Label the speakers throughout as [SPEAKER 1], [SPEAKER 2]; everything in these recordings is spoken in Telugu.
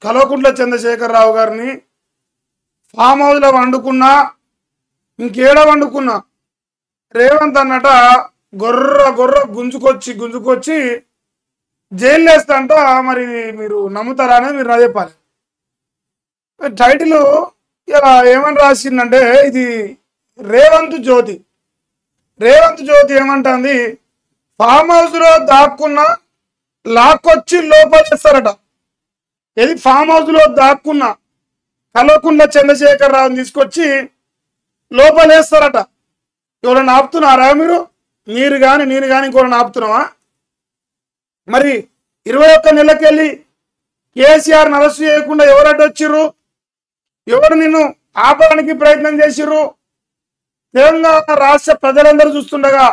[SPEAKER 1] కల్వకుంట్ల చంద్రశేఖరరావు గారిని ఫామ్ హౌస్లో వండుకున్నా ఇంకేడ వండుకున్నా రేవంత్ అన్నట గొర్ర గుంజుకొచ్చి జైలు వేస్తంట. మరి మీరు నమ్ముతారా అనేది మీరు చెప్పాలి. టైటిల్ ఇలా ఏమని రాసిందంటే ఇది రేవంత్ జ్యోతి ఏమంటుంది, ఫామ్ హౌస్లో దాక్కున్న లాక్కొచ్చి లోపలేస్తారట. ఇది ఫామ్ హౌస్లో దాక్కున్న కల్వకుంట్ల చంద్రశేఖరరావుని తీసుకొచ్చి లోపలేస్తారట. ఎవరైనా ఆపుతున్నారా మీరు కానీ నేను కానీ ఇంకోరైనా ఆపుతున్నావా? మరి 21 నెలలకెళ్ళి కేసీఆర్ని అరెస్ట్ చేయకుండా ఎవరడ్డు వచ్చిర్రు? ఎవరు నిన్ను ఆపడానికి ప్రయత్నం చేసిర్రు? తెలంగాణ రాష్ట్ర ప్రజలందరూ చూస్తుండగా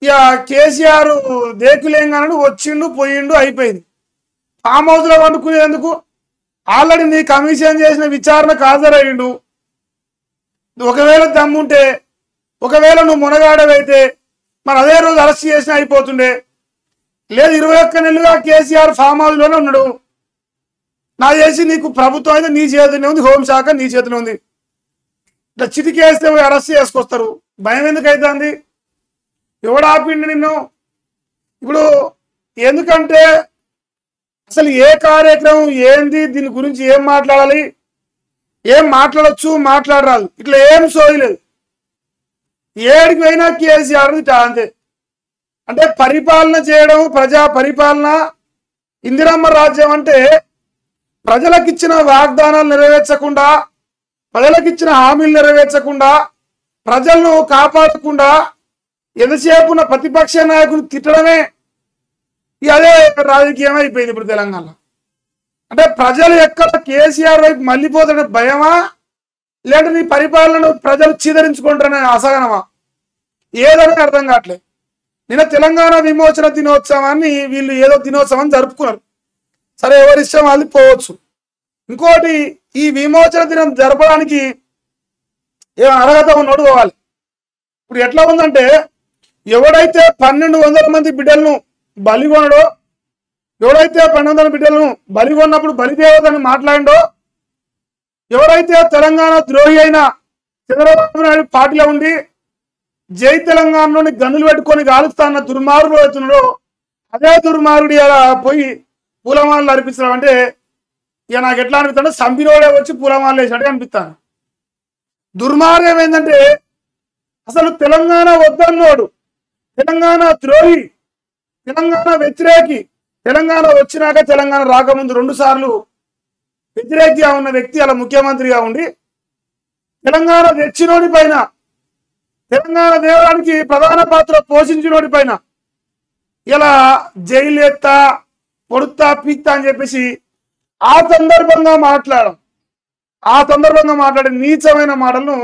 [SPEAKER 1] ఇక కేసీఆర్ దేకులేంగానని వచ్చిండు పోయిండు అయిపోయింది. ఫామ్ హౌస్లో వండుకునేందుకు ఆల్రెడీ నీ కమిషన్ చేసిన విచారణకు హాజరయ్యిండు. ఒకవేళ దమ్ముంటే ఒకవేళ నువ్వు మునగాడవైతే మరి అదే రోజు అరెస్ట్ చేసినా అయిపోతుండే. లేదు 21 నెలలుగా కేసీఆర్ ఫామ్ హౌస్లోనే ఉన్నాడు. నాకు చేసి నీకు ప్రభుత్వం అయితే నీ చేతిలో ఉంది, హోంశాఖ నీ చేతిలో ఉంది. ఇట్లా చిటికేస్తే అరెస్ట్ చేసుకొస్తారు. భయం ఎందుకు అవుతుంది? ఎవడు ఆపిండి నిన్ను? ఇప్పుడు ఎందుకంటే అసలు ఏ కార్యక్రమం ఏంది, దీని గురించి ఏం మాట్లాడాలి, ఏం మాట్లాడచ్చు మాట్లాడరాదు, ఇట్లా ఏం సోయలేదు. ఏడికి పోయినా కేసీఆర్ అంతే. అంటే పరిపాలన చేయడం, ప్రజా పరిపాలన, ఇందిరమ్మ రాజ్యం అంటే ప్రజలకిచ్చిన వాగ్దానాలు నెరవేర్చకుండా, ప్రజలకిచ్చిన హామీలు నెరవేర్చకుండా, ప్రజలను కాపాడకుండా ఎంతసేపున్న ప్రతిపక్ష నాయకులు తిట్టడమే అదే రాజకీయం అయిపోయింది ఇప్పుడు తెలంగాణలో. అంటే ప్రజలు ఎక్కడ కేసీఆర్ వైపు మళ్ళీపోతున్న భయమా, లేదంటే నీ పరిపాలనను ప్రజలు చీదరించుకుంటారనే అసహనమా? ఏదని అర్థం కావట్లేదు. నిన్న తెలంగాణ విమోచన దినోత్సవాన్ని వీళ్ళు ఏదో దినోత్సవం జరుపుకున్నారు. సరే, ఎవరిష్టం వాళ్ళు పోవచ్చు. ఇంకోటి, ఈ విమోచన దినం జరపడానికి ఏం అర్హత ఉన్నోడు పోవాలి. ఇప్పుడు ఎట్లా ఉందంటే, ఎవడైతే 1200 మంది బిడ్డలను బలిగొనడో, ఎవడైతే 1200 బిడ్డలను బలిగొన్నప్పుడు బలిదేవతని మాట్లాడిండో, ఎవరైతే తెలంగాణ ద్రోహి అయిన చంద్రబాబు నాయుడు పార్టీలో ఉండి జై తెలంగాణలోని గన్నులు పెట్టుకొని కాలుస్తాన్న దుర్మార్గుడు అవుతున్నాడో, అదే దుర్మార్గుడు ఇలా పోయి పూలమాలలు అర్పించడం అంటే ఇక నాకు ఎట్లా అనిపిస్తుంటే సంపినోడే వచ్చి పూలమాలలు వేసినట్టే అనిపిస్తాను. దుర్మార్గం ఏంటంటే అసలు తెలంగాణ వద్దన్నోడు, తెలంగాణ ద్రోహి, తెలంగాణ వ్యతిరేకి, తెలంగాణ వచ్చినాక తెలంగాణ రాకముందు 2 సార్లు వ్యతిరేకిగా ఉన్న వ్యక్తి అలా ముఖ్యమంత్రిగా ఉండి తెలంగాణ తెచ్చినోడి పైన, తెలంగాణ దేవానికి ప్రధాన పాత్ర పోషించినోడి పైన ఇలా జైలు ఎత్తా పొడుతా పీక్తా అని చెప్పేసి ఆ సందర్భంగా మాట్లాడే నీచమైన మాటలను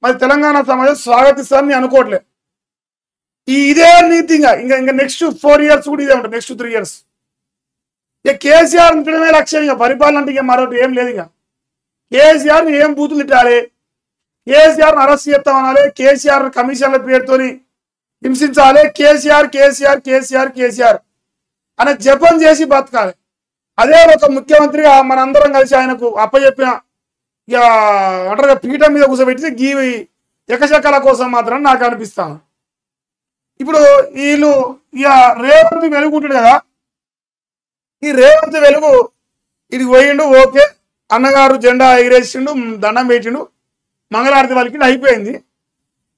[SPEAKER 1] మరి తెలంగాణ సమాజం స్వాగతిస్తారని అనుకోవట్లేదు. ఇదే నీతిగా ఇంకా నెక్స్ట్ 4 ఇయర్స్ కూడా ఇదే ఉంటుంది. నెక్స్ట్ 3 ఇయర్స్ ఇక కేసీఆర్ తిట్టడమే లక్ష్యం. ఇక పరిపాలన అంటే ఇక మరొకటి ఏం లేదు. ఇక కేసీఆర్ని ఏం బూతులు తిట్టాలి, కేసీఆర్ని అరెస్ట్ చేస్తామనాలి, కేసీఆర్ కమిషన్ల పేరుతోని హింసించాలి, కేసీఆర్ అనే జపం చేసి బతకాలి. అదే ఒక ముఖ్యమంత్రిగా మనందరం కలిసి ఆయనకు అప్పచెప్పిన ఇక అంటారు పీఠం మీద కూర్చోబెట్టి గీవి ఎకశకల కోసం మాత్రం నాకు అనిపిస్తాను. ఇప్పుడు వీళ్ళు ఇక రేవంత్ వెలుగుంటాడు కదా, ఈ రేవంత్ వెలుగు ఇది పోయిండు, ఓకే అన్నగారు జెండా ఎగిరేసిండు, దండం పెట్టిండు, మంగళారతి వాళ్ళకి అయిపోయింది.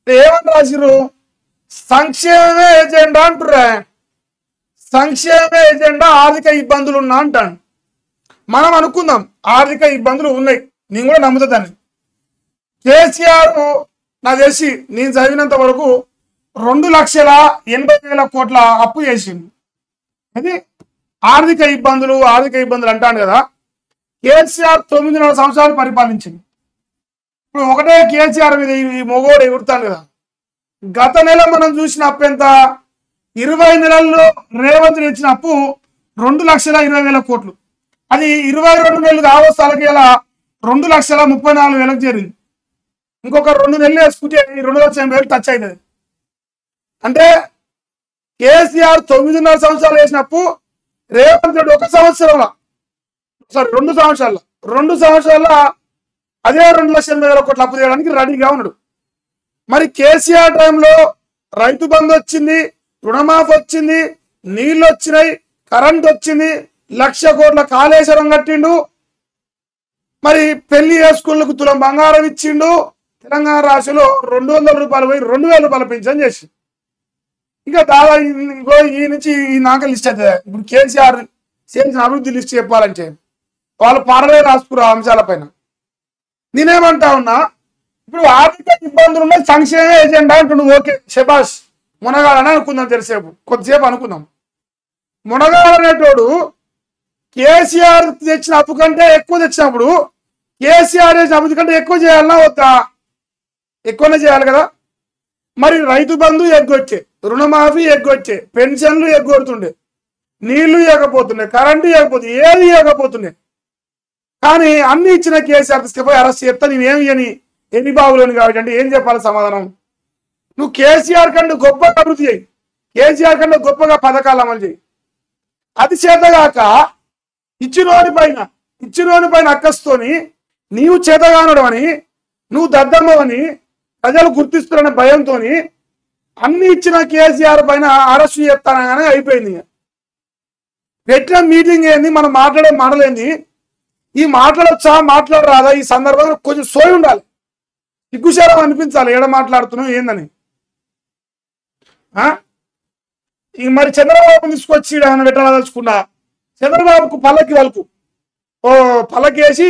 [SPEAKER 1] ఏమని రాసిరు? సంక్షేమమే ఎజెండా అంటుర్రా. సంక్షేమమే ఎజెండా, ఆర్థిక ఇబ్బందులు ఉన్నా అంటాను. మనం అనుకుందాం ఆర్థిక ఇబ్బందులు ఉన్నాయి, నేను కూడా నమ్ముతాను. కేసీఆర్ నాకు తెలిసి నేను చదివినంత వరకు 2,80,000 కోట్ల అప్పు చేసిండు. అది ఆర్థిక ఇబ్బందులు అంటాను కదా. కేసీఆర్ 9.5 సంవత్సరాలు పరిపాలించింది. ఇప్పుడు ఒకటే కేసీఆర్ మీద ఈ మొగోడు ఎగురుతాను కదా. గత నెల మనం చూసిన అప్పు ఎంత? 20 నెలల్లో రేవంత్ ఇచ్చిన అప్పు 2,20,000 కోట్లు. అది 22 నెలలు కావస్తాలకి ఇలా 2,34,000 చేరింది. ఇంకొక 2 నెలలు వేసుకుంటే 2,80,000 టచ్ అవుతుంది. అంటే కేసీఆర్ 9.5 సంవత్సరాలు వేసినప్పు రేవంత్ రెడ్డి 1 సంవత్సరంలో సారీ 2 సంవత్సరాల్లో 2 సంవత్సరాల అదే 2,80,000 కోట్లు అప్పు చేయడానికి రెడీగా ఉన్నాడు. మరి కేసీఆర్ టైంలో రైతు బంధు వచ్చింది, రుణమాఫీ వచ్చింది, నీళ్ళు వచ్చినాయి, కరెంట్ వచ్చింది, 1,00,000 కోట్ల కాళేశ్వరం కట్టిండు, మరి పెళ్లి చేసుకులకు తులం బంగారం ఇచ్చిండు, తెలంగాణ రాష్ట్రంలో 200 రూపాయలు పోయి 2,000 రూపాయలు పింఛన్ చేసి ఇంకా దాదాపు ఈ నుంచి ఈ నాక లిస్ట్ అవుతుంది. ఇప్పుడు కేసీఆర్ చేసిన అభివృద్ధి లిస్ట్ చెప్పాలంటే వాళ్ళు పారలే రాసుకురు ఆ అంశాలపైన. నేనేమంటా ఉన్నా, ఇప్పుడు ఆర్థిక ఇబ్బందులు ఉన్నాయి, సంక్షేమ ఏజెండా అంటుండు. ఓకే శబాష్, మునగాలని అనుకుందాం, కొద్దిసేపు అనుకుందాం. మునగాలనేటోడు కేసీఆర్ తెచ్చిన అప్పు కంటే ఎక్కువ తెచ్చినప్పుడు కేసీఆర్ చేసిన అప్పు కంటే ఎక్కువ చేయాలన్నా వద్దా? ఎక్కువనే చేయాలి కదా. మరి రైతు బంధు ఎగ్గొచ్చే, రుణమాఫీ ఎగ్గొచ్చే, పెన్షన్లు ఎగ్గొడుతుండే, నీళ్లు ఇవ్వకపోతుండే, కరెంటు ఇవ్వకపోతుండే, ఏది ఇవ్వకపోతుండే. కానీ అన్ని ఇచ్చిన కేసీఆర్ తీసుకుపోయి అరెస్ట్ చేస్తా, నేనేమి ఇయని ఎన్ని బాబులోని కాబట్టి అంటే ఏం చెప్పాలి సమాధానం? నువ్వు కేసీఆర్ కంటే గొప్పగా అభివృద్ధి చేయి, కేసీఆర్ కంటే గొప్పగా పథకాలు అమలు చేయి. అది చేతగాక ఇచ్చినోని పైన అక్కస్తోని నీవు చేతగానడం అని, నువ్వు దద్దమ్మవని ప్రజలు గుర్తిస్తున్నారనే భయంతో అన్ని ఇచ్చిన కేసీఆర్ పైన అరెస్టు చేస్తానగానే అయిపోయింది. పెట్టిన మీటింగ్ ఏంది, మనం మాట్లాడే మాటలేంది, ఈ మాట్లాడొచ్చా మాట్లాడరాదా, ఈ సందర్భంలో కొంచెం సోయి ఉండాలి, సిగ్గుశారం అనిపించాలి ఏడ మాట్లాడుతున్నావు ఏందని. మరి చంద్రబాబు తీసుకొచ్చి ఆయన పెట్టాలదలుచుకున్నా, చంద్రబాబుకు పల్లకి వలుకు పల్లకి వేసి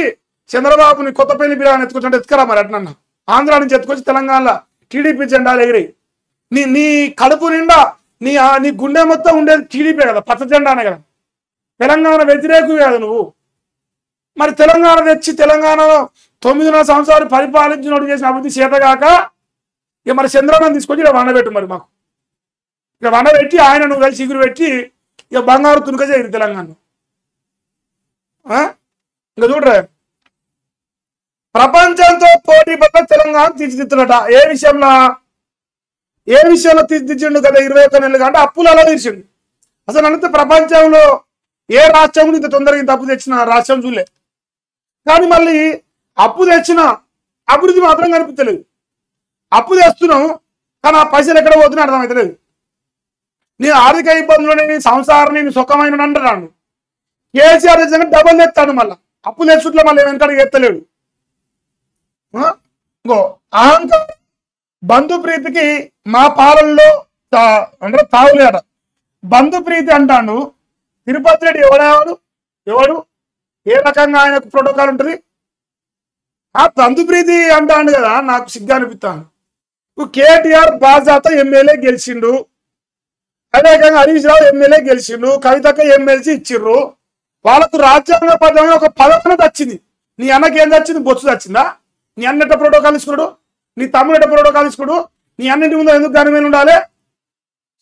[SPEAKER 1] చంద్రబాబుని కొత్తపల్లి బిర్యానీ ఎత్తుకొచ్చి ఎత్తుకరా మరి అట్నన్నా, ఆంధ్ర నుంచి ఎత్తుకొచ్చి తెలంగాణలో టీడీపీ జెండాలు ఎగిరి నీ కడుపు నిండా నీ గుండె మొత్తం ఉండేది టీడీపీ కదా, పచ్చ జెండానే కదా, తెలంగాణ వ్యతిరేకం కాదు నువ్వు. మరి తెలంగాణ తెచ్చి తెలంగాణలో 9.5 సంవత్సరాలు పరిపాలించినోడు చేసిన అభివృద్ధి చేతగాక ఇక మరి చంద్రబాబు తీసుకొచ్చి ఇక్కడ వండబెట్టు, మరి మాకు ఇక్కడ వండబెట్టి ఆయన నువ్వు కలిసి చిగురు పెట్టి ఇక బంగారు తునుక చేయరు తెలంగాణ. ఇంకా చూడరా, ప్రపంచంతో పోటీ పడ్డ తెలంగాణ తీర్చిదిద్దులట. ఏ విషయంలో తీర్చిదిద్దిండు కదా 21 నెలలుగా అంటే అప్పులలో తీర్చిండు. అసలు అంతే ప్రపంచంలో ఏ రాష్ట్రం ఇంత తొందరగా ఇంత అప్పు తెచ్చిన రాష్ట్రం చూలే. కానీ మళ్ళీ అప్పు తెచ్చిన అభివృద్ధి మాత్రం కనిపించలేదు. అప్పు తెస్తున్నాం కానీ ఆ పైసలు ఎక్కడ పోతున్నా అర్థమవుతలేదు. నేను ఆర్థిక ఇబ్బందులు, నీ సంసారం, నేను సుఖమైన అంటున్నాను. కేసీఆర్ తెచ్చిన డబల్ తెస్తాడు, మళ్ళీ అప్పు తెచ్చుట్లో మళ్ళీ వెనకడికి ఎత్తలేడు. ఇంకో అహంకారం, బంధుప్రీతికి మా పాలనలో అంటే తావులేట. బంధుప్రీతి అంటాడు తిరుపతి రెడ్డి. ఎవడు ఏ రకంగా ఆయనకు ప్రోటోకాల్ ఉంటుంది? ఆ బంధుప్రీతి అంటాడు కదా, నాకు సిగ్గా అనిపిస్తాను. కేటీఆర్ బాజాత ఎమ్మెల్యే గెలిచిండు, అదే రకంగా హరీష్ రావు ఎమ్మెల్యే గెలిచిండు, కవితక్క ఎమ్మెల్సీ ఇచ్చిర్రు. వాళ్ళకు రాజ్యాంగబద్ధమైన ఒక పదవి వచ్చింది. నీ అన్నకి ఏం వచ్చింది? బొచ్చు వచ్చిందా? నీ అన్నట ప్రోటోకాల్ తీసుకున్నాడు, నీ తమ్ముడట ప్రోటోకాల్ తీసుకుడు, నీ అన్నింటి ముందు ఎందుకు దాని మీద ఉండాలి?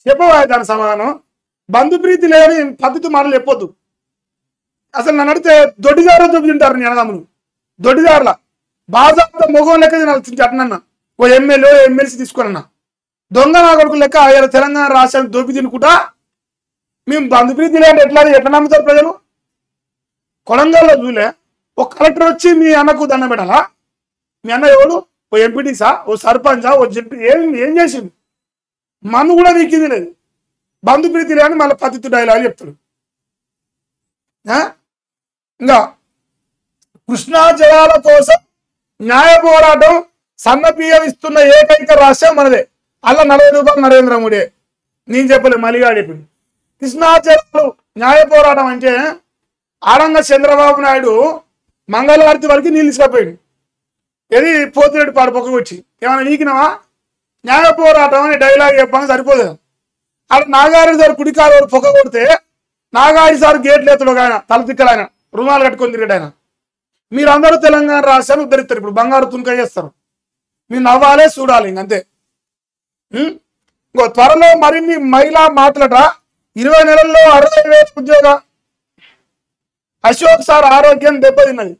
[SPEAKER 1] చెప్పవా దాని సమాధానం? బంధుప్రీతి లేని పద్ధతి మాటలు చెప్పొద్దు. అసలు నన్ను అడిగితే దొడ్డిదారులు చూపుతుంటారు నీ అన్నదమ్ములు, దొడ్డిదారుల బాజా మొగం లెక్క తినాల్సింది అట్నన్నా. ఓ ఎమ్మెల్యే ఎమ్మెల్సీ తీసుకున్నా దొంగ నా కొడుకు లెక్క ఇలా తెలంగాణ రాష్ట్రాన్ని దోపి తినుకుంటా మేము బంధుప్రీతి లేని ఎట్లా నమ్ముతారు ప్రజలు? కొడంగల్లో చూలే ఒక కలెక్టర్ వచ్చి మీ అన్నకు దండం పెట్టాలా? మీ అన్న ఎవడు? ఓ ఎంపీటీసా, ఓ సర్పంచా, ఓ జడ్పీ ఏం చేసింది? మన్ను కూడా వీకింది లేదు. బంధుప్రీతి లేని మళ్ళీ పద్ధతి డైలాగ్ చెప్తాడు. ఇంకా కృష్ణా జలాల కోసం న్యాయ పోరాటం సన్నబియ్యం ఇస్తున్న ఏకైక రాష్ట్రం మనదే. అలా 40 రూపాయలు నరేంద్ర మోడీ. నేను చెప్పలే, మలిగా చెప్పింది. కృష్ణా జలాలు న్యాయ పోరాటం అంటే ఆడంగా చంద్రబాబు నాయుడు మంగళవారతి వరకు నీళ్ళు తీసుకపోయాడు. ఏది పోతిరెడ్డి పాడు పొక్కకు వచ్చి ఏమైనా వీకినావా? న్యాయ పోరాటం అని డైలాగ్ చెప్పాలని సరిపోదు. అక్కడ నాగారి సార్ కుడికారు పొక్క కొడితే నాగారి సార్ గేట్లు ఎత్తుడు ఆయన తల తిక్కలు, ఆయన రుమాలు కట్టుకొని తిరిగాడు ఆయన. మీరందరూ తెలంగాణ రాష్ట్రాన్ని ఉద్ధరిస్తారు. ఇప్పుడు బంగారు తునక చేస్తారు. మీరు నవ్వాలే చూడాలి ఇంకంతే. ఇంకో త్వరలో మరిన్ని మహిళా మాటలట. 20 నెలల్లో 60,000 ఉద్యోగ. అశోక్ సార్ ఆరోగ్యం దెబ్బతిన్నది.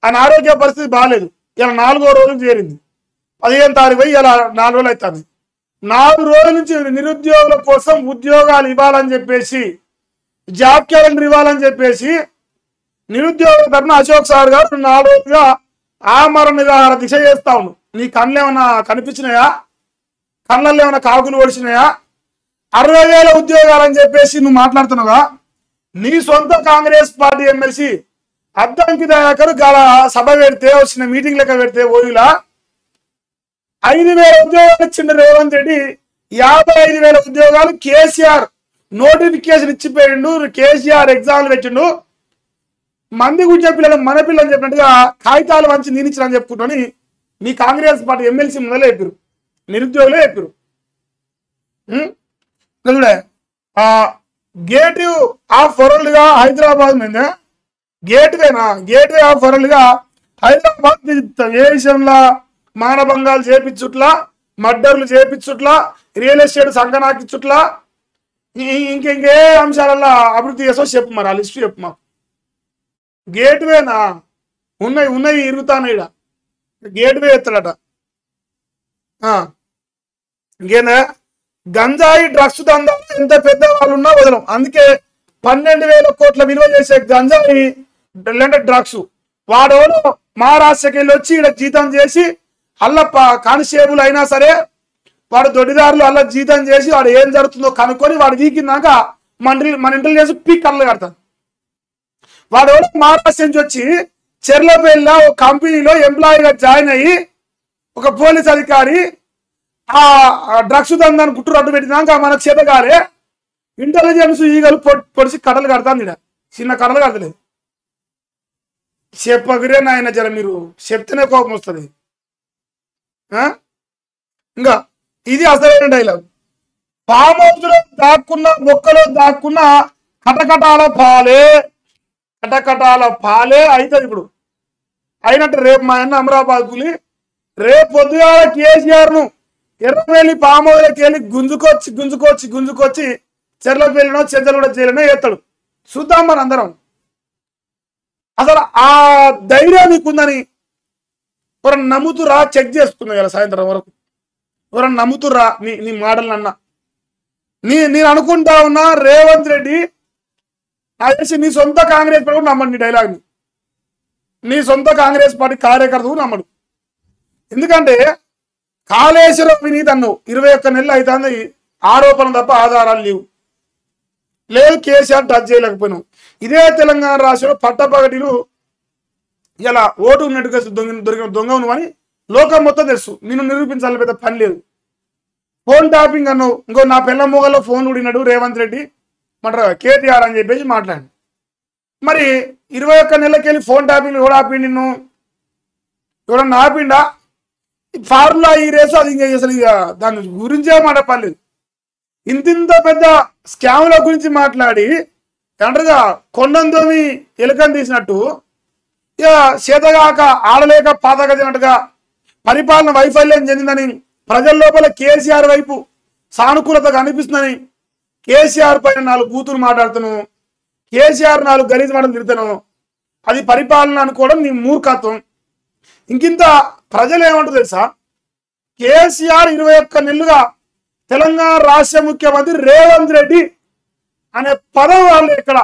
[SPEAKER 1] ఆయన ఆరోగ్య పరిస్థితి బాగాలేదు. ఇలా 4వ రోజు చేరింది. 15వ తారీఖు పోయి ఇలా 4 రోజులు అవుతుంది. 4 రోజుల నుంచి నిరుద్యోగుల కోసం ఉద్యోగాలు ఇవ్వాలని చెప్పేసి, జాబ్ క్యాలెండర్ ఇవ్వాలని చెప్పేసి నిరుద్యోగుల తరఫున అశోక్ సార్ గారు 4 రోజులుగా ఆమరణ నిరాహార దీక్ష చేస్తా ఉన్నాను. నీ కళ్ళు ఏమైనా కనిపించినాయా? కళ్ళల్లో ఏమైనా కాకులు ఒడిచినాయా? 60,000 ఉద్యోగాలని చెప్పేసి నువ్వు మాట్లాడుతున్నావుగా. నీ సొంత కాంగ్రెస్ పార్టీ ఎమ్మెల్సీ అద్దంకి దయాకర్ గల సభ పెడితే వచ్చిన మీటింగ్ లెక్క పెడితే ఓయిలా 5,000 ఉద్యోగాలు ఇచ్చిండు రేవంత్ రెడ్డి. 55,000 ఉద్యోగాలు కేసీఆర్ నోటిఫికేషన్ ఇచ్చిపోయిండు. కేసీఆర్ ఎగ్జామ్లు పెట్టిండు. మంది గురించి పిల్లలు మన పిల్లలు చెప్పినట్టుగా కాగితాలు వంచి నేను ఇచ్చినని చెప్పుకుంటాని మీ కాంగ్రెస్ పార్టీ ఎమ్మెల్సీ ముందలే చెప్పారు, నిరుద్యోగులే చెప్పారు. గేటివ్ ఆఫ్ వరల్డ్ గా హైదరాబాద్ మీద గేట్వే ఆఫ్ వరల్డ్ గా హైదరాబాద్ ఏ విషయంలో మానభంగాలు చేపించుట్లా, మర్డర్లు చేపించుట్లా, రియల్ ఎస్టేట్ సంకనాకిచ్చుట్లా, ఇంకే అంశాలలో అభివృద్ధి చేసో చెప్పు. మరి ఆ లిస్టు చెప్పు మాకు. గేట్వేనా? ఉన్నాయి ఇరుగుతాను ఇక్కడ. గేట్వే ఎత్తాడట. ఇంకేనా గంజాయి డ్రగ్స్ దందా ఎంత పెద్ద వాళ్ళు ఉన్నా వదలం. అందుకే 12,000 కోట్ల విలువ చేసే గంజాయి అంటే డ్రగ్స్ వాడెవడో మహారాష్ట్రకి వెళ్ళి వచ్చి ఇక్కడ జీతం చేసి అల్ల కానిస్టేబుల్ అయినా సరే వాడు దొడ్డిదారులు అల్ల జీతం చేసి వాడు ఏం జరుగుతుందో కనుక్కొని వాడు వీకినాక మన ఇంటెలిజెన్స్ పీక్ కళ్ళు కడతాడు. వాడు ఎవడో మహారాష్ట్ర నుంచి వచ్చి చెర్లపల్లిలో ఒక కంపెనీలో ఎంప్లాయీగా జాయిన్ అయ్యి ఒక పోలీస్ అధికారి ఆ డ్రగ్స్ దందాన్ని గుట్టు రట్టు పెట్టినాక మనకు చేతగాలే ఇంటెలిజెన్స్ ఈగలు పొడిచి కడలు కడతాను. ఇక్కడ చిన్న కడలు కడతలేదు. చెప్పగిరే నాయన జర మీరు చెప్తేనే కోపం వస్తుంది. ఇంకా ఇది అసలైన డైలాగ్. ఫామ్ హౌస్ లో దాక్కున్న మొక్కలో దాక్కున్న కటకటాల పాలే అవుతుంది. ఇప్పుడు అయినట్టు రేపు మా అన్న అమరాబాద్ కూలి రేపు పొద్దుగాల కేసీఆర్ ను ఎర్రపల్లి ఫామ్ హౌస్లోకి వెళ్ళి గుంజుకొచ్చి చెర్లపల్లినో చెంచలగూడ జైలునో ఎత్తాడు. చూద్దాం మన అందరం. అసలు ఆ ధైర్యం నీకుందని ఎవరన్నా నమ్ముతురా? చెక్ చేసుకున్నా కదా సాయంత్రం వరకు. ఎవరన్నా నమ్ముతురా నీ మాటలన్నా? నేను అనుకుంటా ఉన్నా రేవంత్ రెడ్డి నాకు తెలిసి నీ సొంత కాంగ్రెస్ పార్టీ నమ్మడు. నీ డైలాగ్ని నీ సొంత కాంగ్రెస్ పార్టీ కార్యకర్తలు నమ్మడు. ఎందుకంటే కాళేశ్వరం వినీత్ అన్నావు 21 నెలలు అవుతుంది. ఆరోపణ తప్ప ఆధారాలు లేవు. లేదు కేసీఆర్ టచ్ చేయలేకపోయినావు. ఇదే తెలంగాణ రాష్ట్రంలో పట్టపగటిలు ఇలా ఓటు ఉన్నట్టుగా దొరికిన దొంగను అని లోకం మొత్తం తెలుసు. నిన్ను నిరూపించాలి పెద్ద పని లేదు. ఫోన్ ట్యాపింగ్ అన్నావు. ఇంకో నా పిల్ల మొగల్లో ఫోన్ ఉడినాడు రేవంత్ రెడ్డి మన కేటీఆర్ అని చెప్పేసి మాట్లాడి. మరి 21 నెలలకెళ్ళి ఫోన్ ట్యాపింగ్ ఎవడు ఆపిండి? నిన్ను ఎవడన్నా ఆపిండా? ఫార్ములా ఈ రేసు అది ఇంకా అసలు ఇక దాని గురించే మాట పర్లేదు. ఇంత పెద్ద స్కామ్ల గురించి మాట్లాడి అంటారుగా కొండంతోమి ఎలుకని తీసినట్టు ఇక చేతగాక ఆడలేక పాతగదినట్టుగా పరిపాలన వైఫల్యం చెందిందని ప్రజల లోపల కేసీఆర్ వైపు సానుకూలత కనిపిస్తుందని కేసీఆర్ పైన 4 బూతులు మాట్లాడుతాను, కేసీఆర్ 4 గలీజ్ మాటలు తిడతాను. అది పరిపాలన అనుకోవడం నీ మూర్ఖత్వం. ఇంకింత ప్రజలు ఏమంటారు తెలుసా? కేసీఆర్ 21 నెలలుగా తెలంగాణ రాష్ట్ర ముఖ్యమంత్రి రేవంత్ రెడ్డి అనే పదం వాళ్ళు ఎక్కడ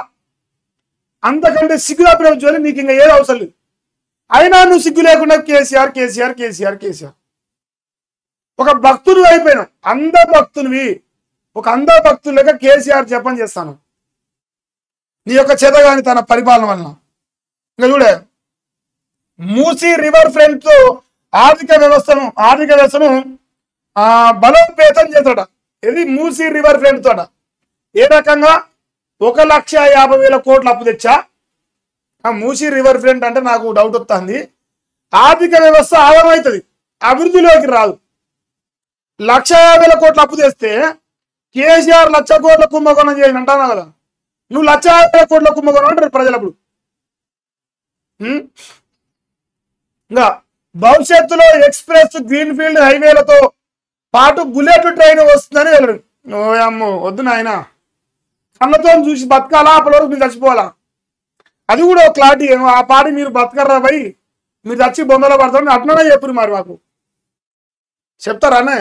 [SPEAKER 1] అంతకంటే సిగ్గు తప్పిన జోలి నీకు ఇంకా ఏది అవసరం లేదు. అయినా నువ్వు సిగ్గు లేకుండా కేసీఆర్ కేసీఆర్ కేసీఆర్ కేసీఆర్ ఒక భక్తుడు అయిపోయినావు. అంధ భక్తునివి. ఒక అంధ భక్తులు లేక కేసీఆర్ జపం చేస్తాను నీ యొక్క చేతగాని తన పరిపాలన వలన. ఇంకా చూడే మూసీ రివర్ ఫ్రంట్ తో ఆర్థిక వ్యవస్థను బలోపేతం చేస్తాడ. ఇది మూసీ రివర్ ఫ్రంట్ తోట ఏ రకంగా 1,50,000 కోట్ల అప్పు తెచ్చా. ఆ మూసీ రివర్ ఫ్రంట్ అంటే నాకు డౌట్ వస్తుంది. ఆర్థిక వ్యవస్థ ఆగమవుతుంది, అభివృద్ధిలోకి రాదు. 1,50,000 కోట్ల అప్పు తెస్తే కేసీఆర్ 1,00,000 కోట్ల కుంభకోణం చేసి అంటాను కదా. నువ్వు 1,50,000 కోట్ల కుంభకోణం అంటారు ప్రజలప్పుడు. ఇంకా భవిష్యత్తులో ఎక్స్ప్రెస్ గ్రీన్ఫీల్డ్ హైవేలతో పాటు బుల్లెట్ ట్రైన్ వస్తుందని వెళ్ళరు. అమ్మో వద్దు నాయన, కళ్ళతో చూసి బతకాలా? అప్పటి వరకు మీరు చచ్చిపోవాలా? అది కూడా ఒక క్లారిటీ. ఆ పాటి మీరు బతకర్రా పోయి మీరు చచ్చి బొందలో పడతారని అట్లనే చెప్పరు. మరి మాకు చెప్తారానే?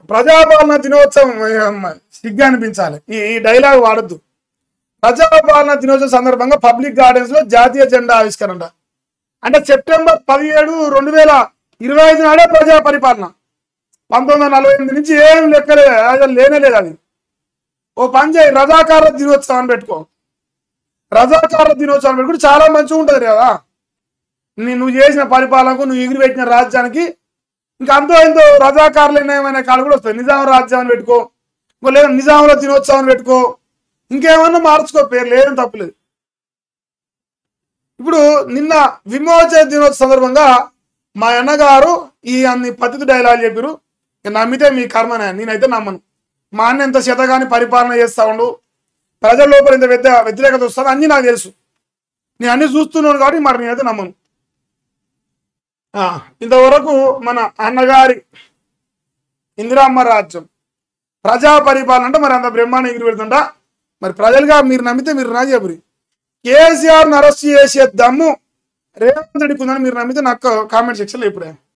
[SPEAKER 1] ప్రజాపాలన దినోత్సవం సిగ్గు అనిపించాలి. ఈ డైలాగ్ వాడద్దు. ప్రజాపాలన దినోత్సవం సందర్భంగా పబ్లిక్ గార్డెన్స్ లో జాతీయ జెండా ఆవిష్కరణ. అంటే సెప్టెంబర్ 17, 2025 నాడే ప్రజా పరిపాలన. 1948 నుంచి ఏం లెక్కలేదు, అది లేనేలేదు. అది ఓ పని చేయి, రజాకార దినోత్సవాన్ని పెట్టుకో. రజాకార దినోత్సవాన్ని పెట్టుకుంటే చాలా మంచిగా ఉంటుంది కదా. నువ్వు చేసిన పరిపాలనకు, నువ్వు ఎగిరిపెట్టిన రాజ్యానికి ఇంకా అంతో ఎంతో రజాకారులు ఏమైనా కాలు కూడా వస్తాయి. నిజాం రాజ్యాన్ని పెట్టుకో, లేదా నిజాముల దినోత్సవాన్ని పెట్టుకో, ఇంకేమన్నా మార్చుకో, పేర్లు ఏం తప్పులేదు. ఇప్పుడు నిన్న విమోచన దినోత్సవ సందర్భంగా మా అన్నగారు ఈ అన్ని పద్ధతి డైలాగ్ చెప్పారు. నమ్మితే మీ కర్మనే, నేనైతే నమ్మను. మా అన్న ఎంత శతగాని పరిపాలన చేస్తా ఉండు, ప్రజల లోపల ఇంత వ్యతిరేకత వస్తుంది అన్నీ నాకు తెలుసు. నేను అన్ని చూస్తున్నాను కాబట్టి మరి నేనైతే నమ్మను. ఇంతవరకు మన అన్నగారి ఇందిరామ్మ రాజ్యం ప్రజా పరిపాలన అంటే మరి అంత బ్రహ్మాండ ఎగిరి పెడుతుంటా. మరి ప్రజలుగా మీరు నమ్మితే మీరు నా చెప్పరు. కేసీఆర్ని అరెస్ట్ చేసే దమ్ము రేవంత్ రెడ్డికి ఉందని మీరు నమ్మితే నాకు కామెంట్ సెక్షన్లో ఎప్పుడే